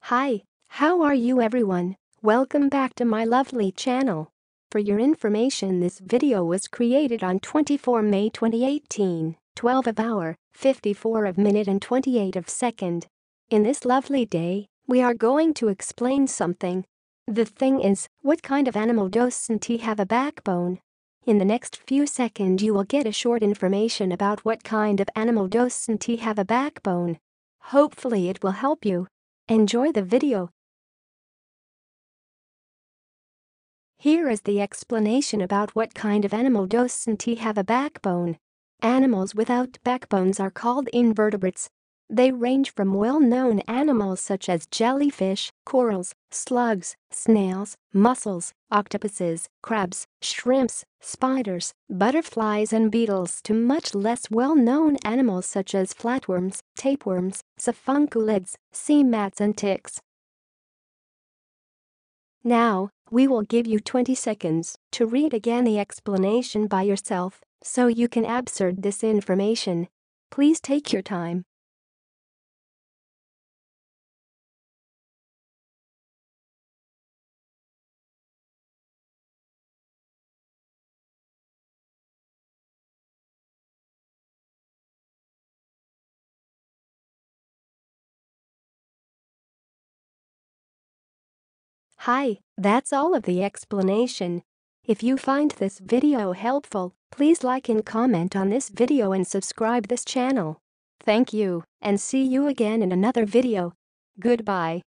Hi, how are you everyone? Welcome back to my lovely channel. For your information, this video was created on 24 May 2018, 12 of hour, 54 of minute and 28 of second. In this lovely day, we are going to explain something. The thing is, what kind of animal doesn't have a backbone? In the next few seconds you will get a short information about what kind of animal doesn't have a backbone. Hopefully it will help you. Enjoy the video. Here is the explanation about what kind of animal doesn't have a backbone. Animals without backbones are called invertebrates. They range from well-known animals such as jellyfish, corals, slugs, snails, mussels, octopuses, crabs, shrimps, spiders, butterflies and beetles to much less well-known animals such as flatworms, tapeworms, siphunculids, sea mats and ticks. Now, we will give you 20 seconds to read again the explanation by yourself so you can absorb this information. Please take your time. Hi, that's all of the explanation. If you find this video helpful, please like and comment on this video and subscribe this channel. Thank you, and see you again in another video. Goodbye.